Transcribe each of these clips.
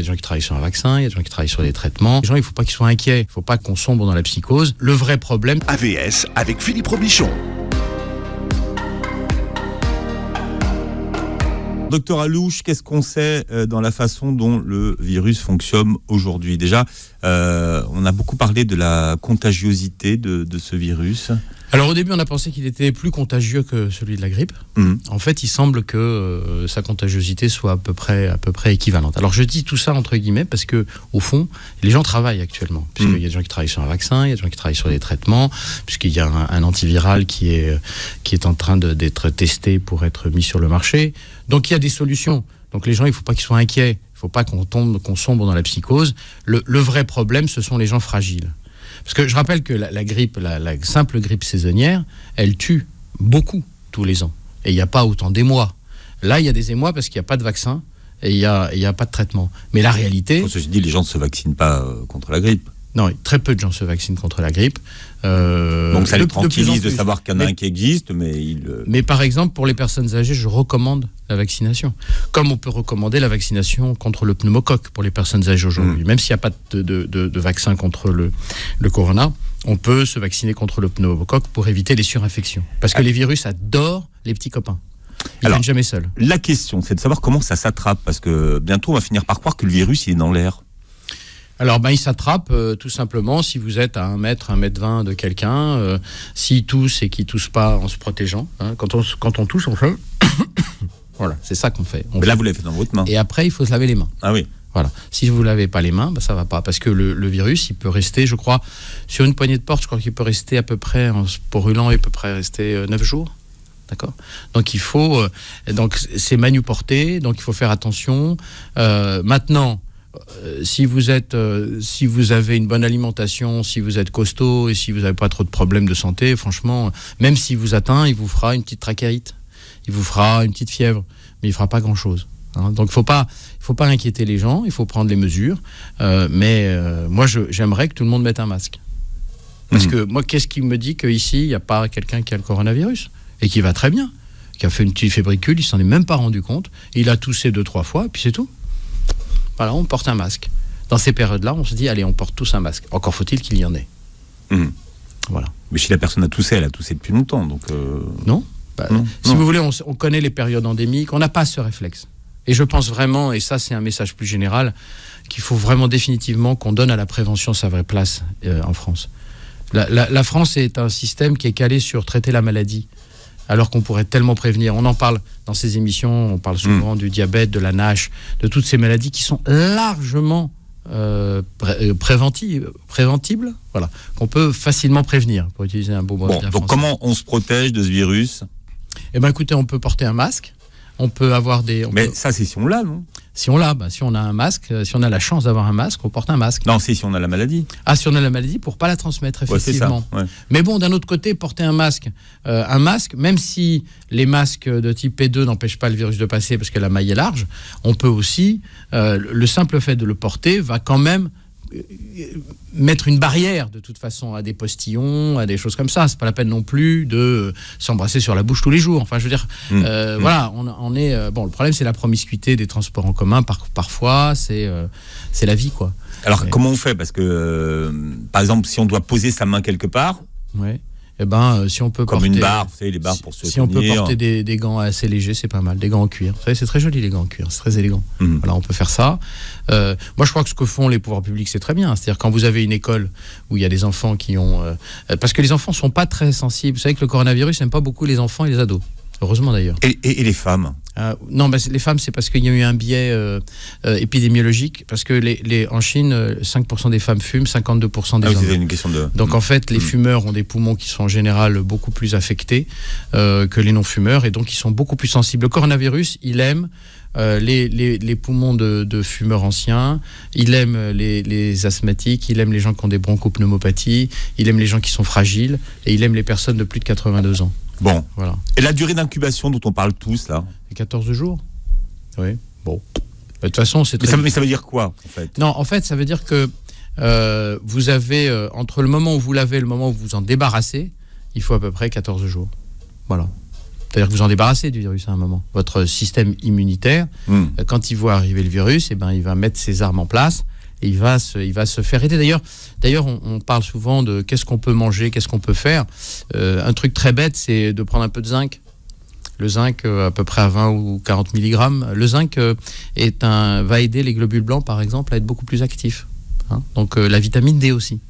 y a des gens qui travaillent sur un vaccin, il y a des gens qui travaillent sur des traitements. Les gens, il ne faut pas qu'ils soient inquiets, il ne faut pas qu'on sombre dans la psychose. Le vrai problème... AVS avec Philippe Robichon. Docteur Alouche, qu'est-ce qu'on sait dans la façon dont le virus fonctionne aujourd'hui ? Déjà, on a beaucoup parlé de la contagiosité de ce virus. Alors au début, on a pensé qu'il était plus contagieux que celui de la grippe. En fait, il semble que sa contagiosité soit à peu près équivalente. Alors je dis tout ça entre guillemets parce que au fond, les gens travaillent actuellement. Puisqu'il y a des gens qui travaillent sur un vaccin, il y a des gens qui travaillent sur des traitements, puisqu'il y a un antiviral qui est en train d'être testé pour être mis sur le marché. Donc il y a des solutions. Donc les gens, il ne faut pas qu'ils soient inquiets. Il ne faut pas qu'on sombre dans la psychose. Le vrai problème, ce sont les gens fragiles. Parce que je rappelle que la grippe, la simple grippe saisonnière, elle tue beaucoup tous les ans. Et il n'y a pas autant d'émois. Là, il y a des émois parce qu'il n'y a pas de vaccin et il n'y a pas de traitement. Mais la réalité... Ceci dit, les gens ne se vaccinent pas contre la grippe. Non, très peu de gens se vaccinent contre la grippe. Donc ça les tranquillise de savoir qu'il y en a un qui existe, mais Mais par exemple, pour les personnes âgées, je recommande la vaccination. Comme on peut recommander la vaccination contre le pneumocoque pour les personnes âgées aujourd'hui. Même s'il n'y a pas de vaccin contre le corona, on peut se vacciner contre le pneumocoque pour éviter les surinfections. Parce que les virus adorent les petits copains. Ils ne viennent jamais seuls. La question, c'est de savoir comment ça s'attrape. Parce que bientôt, on va finir par croire que le virus, il est dans l'air. Alors, il s'attrape tout simplement si vous êtes à 1 mètre, 1m20 de quelqu'un, s'il tousse et qu'il ne tousse pas en se protégeant. Hein. Quand on tousse, on fait... Voilà, c'est ça qu'on fait. Mais là, vous l'avez fait dans votre main. Et après, il faut se laver les mains. Ah oui. Voilà. Si vous ne lavez pas les mains, ça ne va pas. Parce que le virus, il peut rester, je crois, sur une poignée de porte, je crois qu'il peut rester à peu près, en se purulent, il peut rester 9 jours. D'accord. Donc, donc c'est manuporté, donc il faut faire attention. Maintenant... si vous avez une bonne alimentation, si vous êtes costaud et si vous n'avez pas trop de problèmes de santé, franchement, même s'il vous atteint, il vous fera une petite trachéite, il vous fera une petite fièvre, mais il fera pas grand-chose. Hein. Donc, il faut pas inquiéter les gens, il faut prendre les mesures. Moi, j'aimerais que tout le monde mette un masque. Parce que moi, qu'est-ce qui me dit qu'ici, il n'y a pas quelqu'un qui a le coronavirus et qui va très bien, qui a fait une petite fébricule, il s'en est même pas rendu compte, il a toussé 2-3 fois, et puis c'est tout. Voilà, on porte un masque. Dans ces périodes-là, on se dit, allez, on porte tous un masque. Encore faut-il qu'il y en ait. Voilà. Mais si la personne a toussé, elle a toussé depuis longtemps. Donc Non. Si vous voulez, on connaît les périodes endémiques, on n'a pas ce réflexe. Et je pense vraiment, et ça c'est un message plus général, qu'il faut vraiment définitivement qu'on donne à la prévention sa vraie place en France. La France est un système qui est calé sur traiter la maladie. Alors qu'on pourrait tellement prévenir. On en parle dans ces émissions, on parle souvent du diabète, de la NASH, de toutes ces maladies qui sont largement préventibles, voilà, qu'on peut facilement prévenir, pour utiliser un beau mot bien français. Donc comment on se protège de ce virus ? Eh bien écoutez, on peut porter un masque, on peut avoir des... Ça c'est si on l'a, non ? Si on l'a, si on a un masque, si on a la chance d'avoir un masque, on porte un masque. Non, si on a la maladie. Ah, si on a la maladie, pour pas la transmettre, effectivement. Ouais, c'est ça, ouais. Mais bon, d'un autre côté, porter un masque, même si les masques de type P2 n'empêchent pas le virus de passer parce que la maille est large, on peut aussi, le simple fait de le porter va quand même mettre une barrière de toute façon à des postillons, à des choses comme ça. C'est pas la peine non plus de s'embrasser sur la bouche tous les jours. Enfin, je veux dire, voilà, on est bon. Le problème, c'est la promiscuité des transports en commun. Parfois, c'est la vie, quoi. Alors, comment on fait ? Parce que, par exemple, si on doit poser sa main quelque part. Ouais. Si on peut comme porter, une barre, vous savez, les barres pour se tenir. Si on peut porter des gants assez légers, c'est pas mal. Des gants en cuir. Vous savez, c'est très joli, les gants en cuir. C'est très élégant. Voilà, on peut faire ça. Moi, je crois que ce que font les pouvoirs publics, c'est très bien. C'est-à-dire, quand vous avez une école où il y a des enfants qui ont... parce que les enfants sont pas très sensibles. Vous savez que le coronavirus n'aime pas beaucoup les enfants et les ados. Heureusement, d'ailleurs. Et les femmes ? Non, les femmes, c'est parce qu'il y a eu un biais épidémiologique, parce que en Chine, 5% des femmes fument, 52% des hommes. C'est une question de... Donc en fait, les fumeurs ont des poumons qui sont en général beaucoup plus affectés que les non-fumeurs, et donc ils sont beaucoup plus sensibles. Le coronavirus, il aime les poumons de fumeurs anciens, il aime les asthmatiques, il aime les gens qui ont des bronchopneumopathies, il aime les gens qui sont fragiles, et il aime les personnes de plus de 82 ans. Bon, voilà. Et la durée d'incubation dont on parle tous, là ? 14 jours. Oui, bon. De toute façon, c'est très... Mais ça veut dire quoi, en fait ? Non, en fait, ça veut dire que vous avez, entre le moment où vous lavez et le moment où vous vous en débarrassez, il faut à peu près 14 jours. Voilà. C'est-à-dire que vous en débarrassez du virus à un moment. Votre système immunitaire, quand il voit arriver le virus, il va mettre ses armes en place et il va se faire aider. D'ailleurs, on parle souvent de qu'est-ce qu'on peut manger, qu'est-ce qu'on peut faire. Un truc très bête, c'est de prendre un peu de zinc. Le zinc, à peu près à 20 ou 40 mg. Le zinc va aider les globules blancs, par exemple, à être beaucoup plus actifs. Hein. Donc la vitamine D aussi.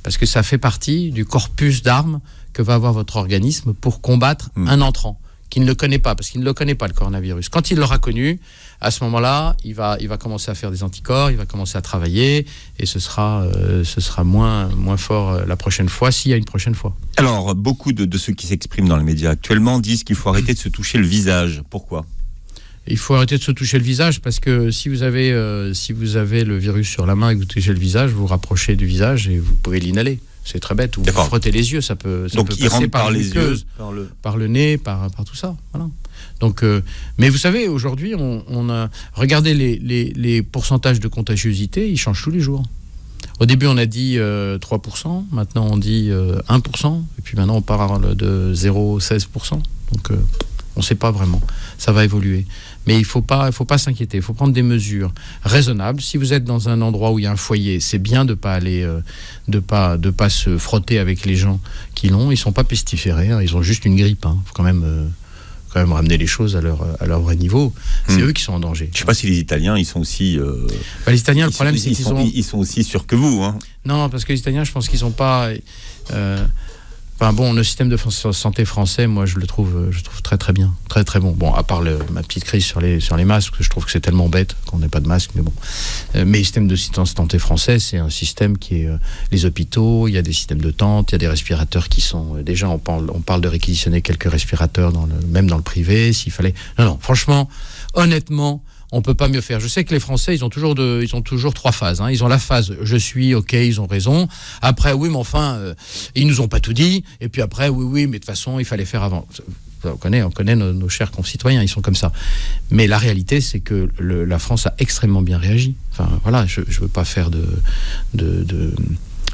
Parce que ça fait partie du corpus d'armes que va avoir votre organisme pour combattre un entrant qui ne le connaît pas, parce qu'il ne le connaît pas, le coronavirus. Quand il l'aura connu, à ce moment-là, il va commencer à faire des anticorps, il va commencer à travailler, et ce sera moins fort la prochaine fois, s'il y a une prochaine fois. Alors, beaucoup de ceux qui s'expriment dans les médias actuellement disent qu'il faut arrêter de se toucher le visage. Pourquoi ? Il faut arrêter de se toucher le visage, parce que si vous avez le virus sur la main et que vous touchez le visage, vous vous rapprochez du visage et vous pouvez l'inhaler. C'est très bête. Ou vous frottez les yeux, ça peut passer par les yeux, par le nez, par tout ça. Voilà. Donc, mais vous savez, aujourd'hui, on a regardé les pourcentages de contagiosité, ils changent tous les jours. Au début, on a dit 3%, maintenant on dit 1%, et puis maintenant on parle de 0,16%. Donc, on ne sait pas vraiment. Ça va évoluer. Mais il ne faut pas s'inquiéter. Il faut prendre des mesures raisonnables. Si vous êtes dans un endroit où il y a un foyer, c'est bien de ne pas aller, de pas se frotter avec les gens qui l'ont. Ils ne sont pas pestiférés. Hein. Ils ont juste une grippe. Il faut quand même ramener les choses à leur vrai niveau. C'est eux qui sont en danger. Je ne sais pas si les Italiens, ils sont aussi... les Italiens, le problème, c'est qu'ils sont aussi sûrs que vous. Hein. Non, parce que les Italiens, je pense qu'ils n'ont pas... le système de santé français, moi, je le trouve très très bien, très très bon. Bon, à part ma petite crise sur les masques, je trouve que c'est tellement bête qu'on n'ait pas de masque, mais bon. Mais le système de santé français, c'est un système qui est les hôpitaux, il y a des systèmes de tentes, il y a des respirateurs qui sont déjà, on parle de réquisitionner quelques respirateurs même dans le privé, s'il fallait. Non, franchement, honnêtement. On peut pas mieux faire. Je sais que les Français, ils ont toujours 3 phases. Hein. Ils ont la phase « je suis, ok, ils ont raison ». Après « oui, mais enfin, ils nous ont pas tout dit ». Et puis après « oui, mais de toute façon, il fallait faire avant ». On connaît nos chers concitoyens, ils sont comme ça. Mais la réalité, c'est que la France a extrêmement bien réagi. Enfin, voilà, je veux pas faire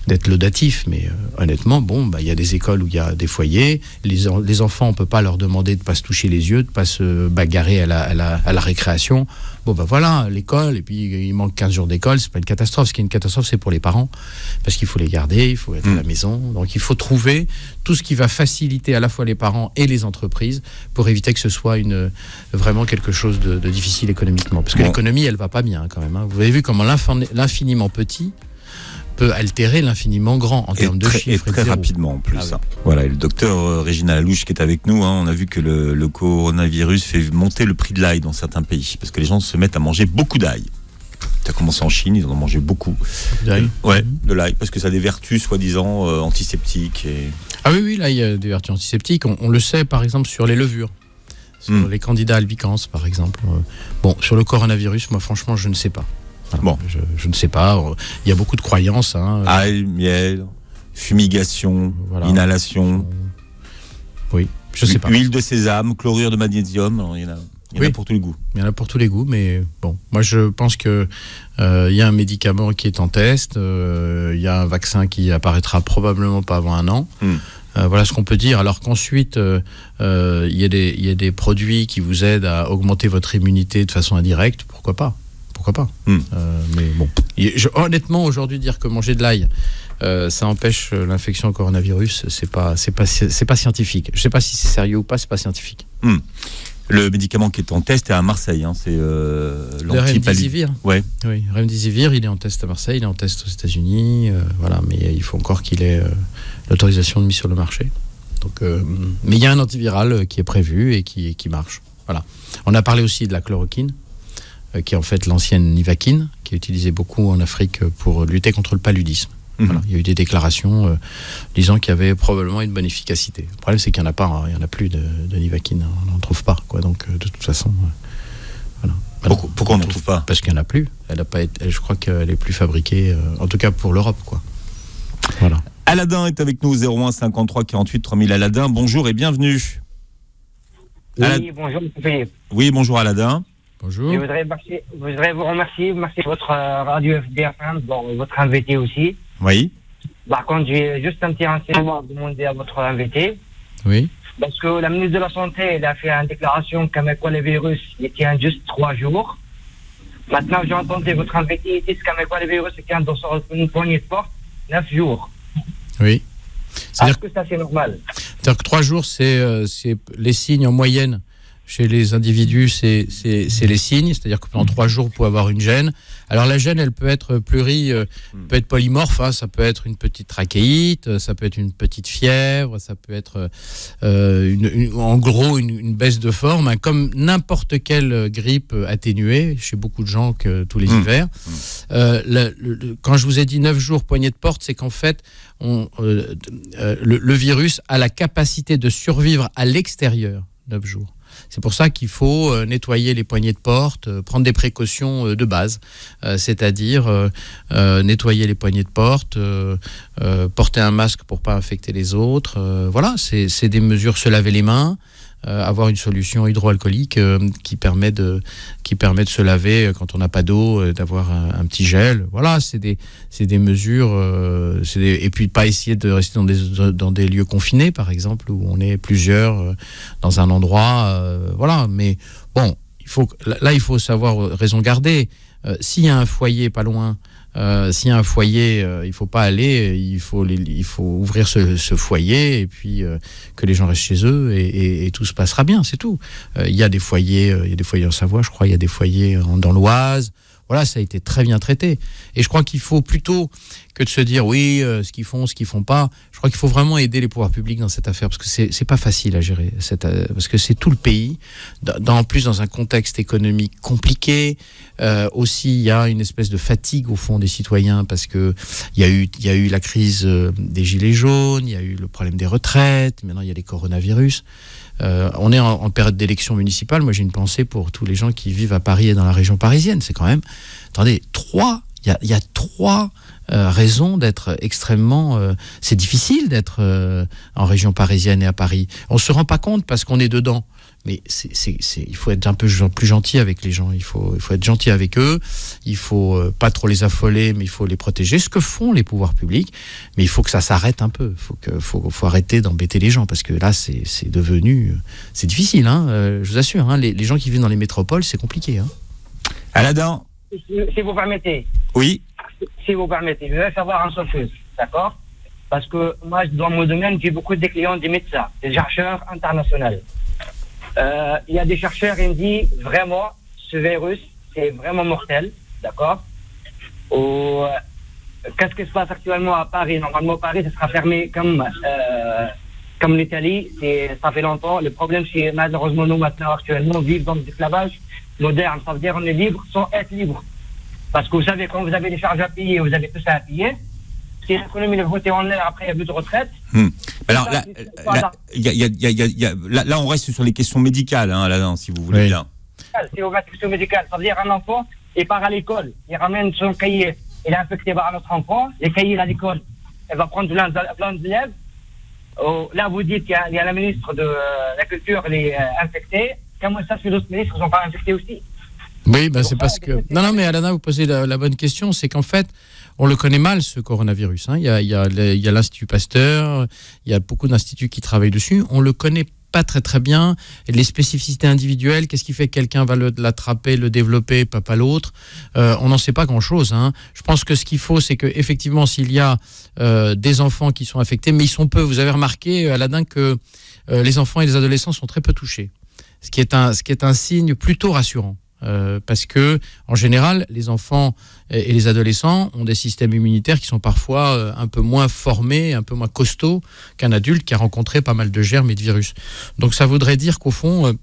d'être laudatif, mais honnêtement, il y a des écoles où il y a des foyers. Les enfants, on peut pas leur demander de pas se toucher les yeux, de pas se bagarrer à la récréation. Voilà, l'école, et puis il manque 15 jours d'école, c'est pas une catastrophe. Ce qui est une catastrophe, c'est pour les parents, parce qu'il faut les garder, il faut être à la maison. Donc il faut trouver tout ce qui va faciliter à la fois les parents et les entreprises pour éviter que ce soit vraiment quelque chose de difficile économiquement. Parce que l'économie, elle va pas bien quand même. Hein. Vous avez vu comment l'infiniment petit peut altérer l'infiniment grand en termes de chiffres. Et très rapidement en plus. Voilà, et le docteur Régina Lalouche qui est avec nous, on a vu que le coronavirus fait monter le prix de l'ail dans certains pays, parce que les gens se mettent à manger beaucoup d'ail. Ça a commencé en Chine, ils en ont mangé beaucoup. D'ail. De l'ail, parce que ça a des vertus soi-disant antiseptiques. Ah oui, là il y a des vertus antiseptiques. On le sait par exemple sur les levures. Sur les candidats albicans par exemple. Sur le coronavirus, moi franchement je ne sais pas. Voilà. Je ne sais pas. Il y a beaucoup de croyances. Ail, miel, fumigation, inhalation. Oui, je ne sais pas. Huile de sésame, chlorure de magnésium. Alors, il y en a pour tous les goûts. Il y en a pour tous les goûts, mais moi je pense que il y a un médicament qui est en test. Il y a un vaccin qui apparaîtra probablement pas avant 1 an. Voilà ce qu'on peut dire. Alors qu'ensuite, il y a des produits qui vous aident à augmenter votre immunité de façon indirecte. Pourquoi pas ? Mais bon, honnêtement, aujourd'hui, dire que manger de l'ail, ça empêche l'infection au coronavirus, c'est pas scientifique. Je sais pas si c'est sérieux ou pas, c'est pas scientifique. Le médicament qui est en test est à Marseille, c'est le Remdesivir. Oui, Remdesivir, il est en test à Marseille, il est en test aux États-Unis, mais il faut encore qu'il ait l'autorisation de mise sur le marché. Donc, mais il y a un antiviral qui est prévu et qui marche. Voilà. On a parlé aussi de la chloroquine, qui est en fait l'ancienne Nivaquine, qui est utilisée beaucoup en Afrique pour lutter contre le paludisme. Voilà. Il y a eu des déclarations disant qu'il y avait probablement une bonne efficacité. Le problème, c'est qu'il n'y en a pas, il n'y en a plus de Nivaquine, on n'en trouve pas. Donc, de toute façon, voilà. Pourquoi on n'en trouve pas ? Parce qu'il n'y en a plus. Je crois qu'elle n'est plus fabriquée, en tout cas pour l'Europe. Voilà. Aladin est avec nous, 01 53 48 3000. Aladin, bonjour et bienvenue. Oui, bonjour, M. Philippe. Oui, bonjour Aladin. Bonjour. Je voudrais vous remercier. Merci votre radio FDFM, votre invité aussi. Oui. Par contre, j'ai juste un petit renseignement à demander à votre invité. Oui. Parce que la ministre de la Santé, elle a fait une déclaration comme quoi le virus, il tient juste 3 jours. Maintenant, j'ai entendu votre invité, il dit comme quoi le virus, il tient dans une poignée de porte 9 jours. Oui. Est-ce que ça, c'est normal? C'est-à-dire que 3 jours, c'est les signes en moyenne. Chez les individus, c'est les signes, c'est-à-dire que pendant 3 jours, vous pouvez avoir une gêne. Alors la gêne, elle peut être peut être polymorphe, hein, ça peut être une petite trachéite, ça peut être une petite fièvre, ça peut être en gros une baisse de forme, hein, comme n'importe quelle grippe atténuée chez beaucoup de gens tous les hivers. Quand je vous ai dit 9 jours poignée de porte, c'est qu'en fait, le virus a la capacité de survivre à l'extérieur 9 jours. C'est pour ça qu'il faut nettoyer les poignées de porte, prendre des précautions de base, c'est-à-dire nettoyer les poignées de porte, porter un masque pour pas infecter les autres. Voilà, c'est des mesures, se laver les mains, avoir une solution hydroalcoolique qui permet de se laver quand on n'a pas d'eau, d'avoir un petit gel. Voilà, c'est des mesures. Et puis pas essayer de rester dans des lieux confinés, par exemple, où on est plusieurs dans un endroit. Voilà, mais bon, il faut savoir raison garder. S'il y a un foyer pas loin. S'il y a un foyer, il ne faut pas aller, il faut ouvrir ce foyer et puis que les gens restent chez eux et tout se passera bien, c'est tout. Il y a des foyers en Savoie, je crois, il y a des foyers dans l'Oise. Voilà, ça a été très bien traité. Et je crois qu'il faut plutôt que de se dire oui, ce qu'ils font pas. Je crois qu'il faut vraiment aider les pouvoirs publics dans cette affaire parce que c'est pas facile à gérer. Parce que c'est tout le pays. En plus, dans un contexte économique compliqué, aussi il y a une espèce de fatigue au fond des citoyens parce que il y a eu la crise des gilets jaunes, il y a eu le problème des retraites. Maintenant, il y a les coronavirus. On est en période d'élection municipale. Moi, j'ai une pensée pour tous les gens qui vivent à Paris et dans la région parisienne. C'est quand même, attendez, il y a 3 raisons d'être extrêmement. C'est difficile d'être en région parisienne et à Paris. On se rend pas compte parce qu'on est dedans. Mais il faut être un peu plus gentil avec les gens. Il faut être gentil avec eux. Il faut pas trop les affoler, mais il faut les protéger. Ce que font les pouvoirs publics. Mais il faut que ça s'arrête un peu. Faut arrêter d'embêter les gens parce que là, c'est devenu, c'est difficile. Hein, je vous assure. Hein, les gens qui vivent dans les métropoles, c'est compliqué. Hein. Aladin. Si vous permettez. Oui. Si vous permettez, je vais savoir une seule chose, d'accord? Parce que moi, dans mon domaine, j'ai beaucoup de clients, des médecins, des chercheurs internationaux. Il y a des chercheurs qui me disent vraiment, ce virus, c'est vraiment mortel, d'accord? Qu'est-ce qui se passe actuellement à Paris? Normalement, Paris, ça sera fermé comme l'Italie, ça fait longtemps. Le problème, c'est malheureusement, nous, maintenant, actuellement, vivons dans l'esclavage moderne. Ça veut dire qu'on est libre sans être libre. Parce que vous savez, quand vous avez des charges à payer, vous avez tout ça à payer. Si l'économie est votée en l'air, après, il n'y a plus de retraite. Alors, là, on reste sur les questions médicales, hein, là, si vous voulez bien. C'est aux questions médicales. Ça veut dire un enfant, il part à l'école, il ramène son cahier, il est infecté par un autre enfant, les cahiers à l'école, elle va prendre plein d'élèves. Là, vous dites qu'il y a la ministre de la Culture, elle est infectée. Comment ça, que d'autres ministres ne sont pas infectés aussi? Oui, c'est parce que... Non, mais Alana, vous posez la bonne question. C'est qu'en fait, on le connaît mal, ce coronavirus. Hein. Il y a l'Institut Pasteur, il y a beaucoup d'instituts qui travaillent dessus. On le connaît pas très bien. Les spécificités individuelles, qu'est-ce qui fait que quelqu'un va l'attraper, le développer, pas l'autre, on n'en sait pas grand-chose. Hein. Je pense que ce qu'il faut, c'est qu'effectivement, s'il y a des enfants qui sont infectés, mais ils sont peu. Vous avez remarqué, Aladin, que les enfants et les adolescents sont très peu touchés. Ce qui est un signe plutôt rassurant. Parce que, en général, les enfants et les adolescents ont des systèmes immunitaires qui sont parfois un peu moins formés, un peu moins costauds qu'un adulte qui a rencontré pas mal de germes et de virus. Donc ça voudrait dire qu'au fond,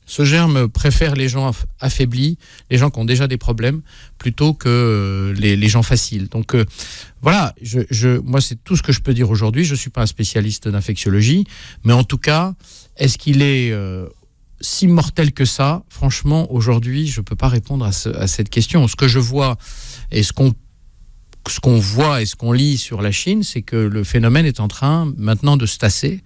ce germe préfère les gens affaiblis, les gens qui ont déjà des problèmes, plutôt que les gens faciles. Donc voilà, moi c'est tout ce que je peux dire aujourd'hui. Je ne suis pas un spécialiste d'infectiologie, mais en tout cas, est-ce qu'il est... si mortel que ça, franchement, aujourd'hui, je ne peux pas répondre à cette question. Ce que je vois et ce qu'on voit et ce qu'on lit sur la Chine, c'est que le phénomène est en train maintenant de se tasser,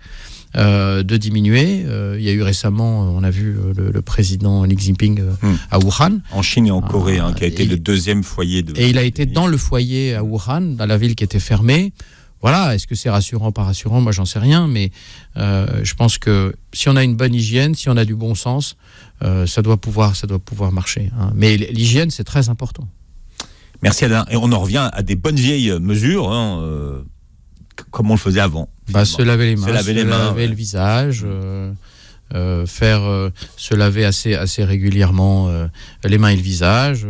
de diminuer. Il y a eu récemment, on a vu le président Xi Jinping à Wuhan. En Chine et en Corée, qui a été le deuxième foyer de... Et il a été dans le foyer à Wuhan, dans la ville qui était fermée. voilà, est-ce que c'est rassurant, pas rassurant? Moi, j'en sais rien, mais je pense que si on a une bonne hygiène, si on a du bon sens, ça doit pouvoir marcher. Hein. Mais l'hygiène, c'est très important. Merci Alain. Et on en revient à des bonnes vieilles mesures, comme on le faisait avant. Se laver les mains, laver le visage, se laver assez régulièrement les mains et le visage.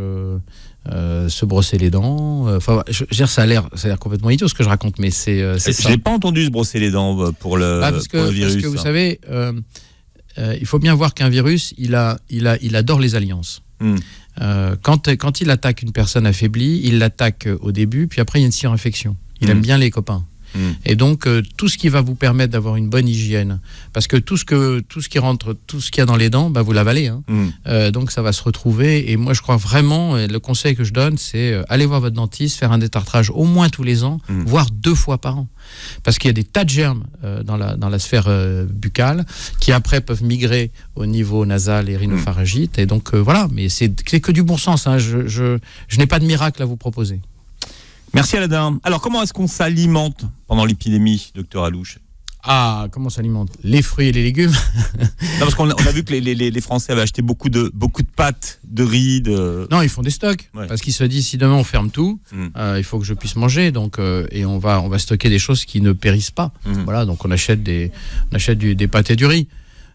Se brosser les dents. Enfin, je veux dire, ça a l'air complètement idiot ce que je raconte, mais c'est ça. J'ai pas entendu se brosser les dents pour le virus. Parce que vous savez, il faut bien voir qu'un virus, il adore les alliances. Quand il attaque une personne affaiblie, il l'attaque au début, puis après il y a une surinfection. Il aime bien les copains. Et donc tout ce qui va vous permettre d'avoir une bonne hygiène, parce que tout ce qui rentre, tout ce qu'il y a dans les dents, vous l'avalez, hein. Donc ça va se retrouver. Et moi je crois vraiment, le conseil que je donne, c'est aller voir votre dentiste, faire un détartrage au moins tous les ans, voire 2 fois par an, parce qu'il y a des tas de germes dans la sphère buccale qui après peuvent migrer au niveau nasal et rhinopharyngite. Et donc voilà, mais c'est que du bon sens, hein. Je n'ai pas de miracle à vous proposer. Merci Aladin. Alors, comment est-ce qu'on s'alimente pendant l'épidémie, docteur Alouche? Ah, comment on s'alimente? Les fruits et les légumes. Non, parce qu'on a vu que les Français avaient acheté beaucoup de pâtes, de riz. Non, ils font des stocks. Ouais. Parce qu'ils se disent, si demain on ferme tout, il faut que je puisse manger. Donc, et on va stocker des choses qui ne périssent pas. Voilà, donc on achète des pâtes et du riz.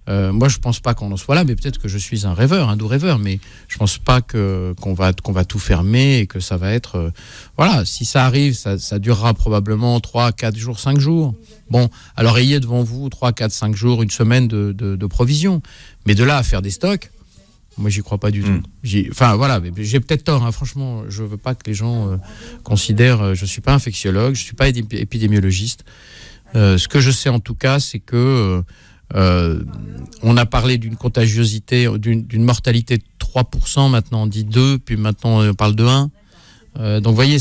Moi, je pense pas qu'on en soit là, mais peut-être que je suis un doux rêveur, mais je pense pas qu'on va tout fermer et que ça va être... voilà, si ça arrive, ça durera probablement 3, 4 jours, 5 jours. Bon, alors ayez devant vous 3, 4, 5 jours, une semaine de provisions. Mais de là à faire des stocks, moi, j'y crois pas du tout. Enfin, voilà, mais j'ai peut-être tort, hein, franchement, je veux pas que les gens considèrent... je suis pas infectiologue, je suis pas épidémiologiste. Ce que je sais en tout cas, c'est que... on a parlé d'une contagiosité, d'une mortalité de 3%, maintenant on dit 2, puis maintenant on parle de 1. Donc vous voyez,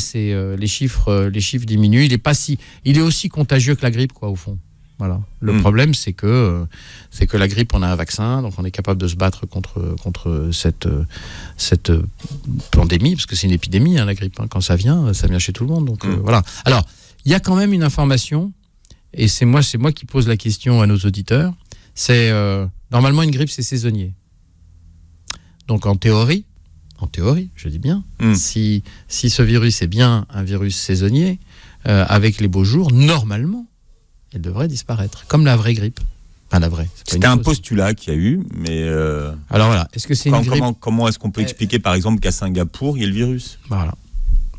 les chiffres diminuent. Il est aussi contagieux que la grippe, quoi, au fond. Voilà. Le problème, c'est que la grippe, on a un vaccin, donc on est capable de se battre contre cette pandémie, parce que c'est une épidémie, hein, la grippe. Hein. Quand ça vient chez tout le monde. Donc voilà. Alors, il y a quand même une information. Et c'est moi qui pose la question à nos auditeurs. C'est normalement une grippe, c'est saisonnier. Donc en théorie, je dis bien, si ce virus est bien un virus saisonnier, avec les beaux jours, normalement, il devrait disparaître, comme la vraie grippe. Enfin, la vraie. C'était un postulat qu'il y a eu, mais... Alors voilà, est-ce que c'est une grippe... Comment est-ce qu'on peut expliquer, par exemple, qu'à Singapour, il y a le virus? Voilà.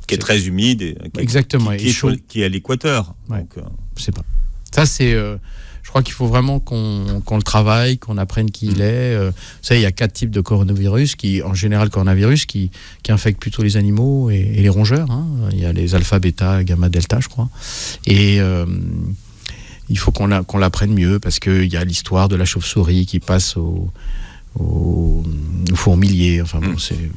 Qui est très humide et exactement, qui est à l'équateur. Ouais. Donc, je sais pas. Ça, c'est... je crois qu'il faut vraiment qu'on le travaille, qu'on apprenne qui il est. Vous savez, il y a 4 types de coronavirus, en général coronavirus, qui infectent plutôt les animaux et les rongeurs. Hein. Il y a les alpha, bêta, gamma, delta, je crois. Et il faut qu'on l'apprenne mieux, parce qu'il y a l'histoire de la chauve-souris qui passe au fourmilier. Enfin bon, c'est...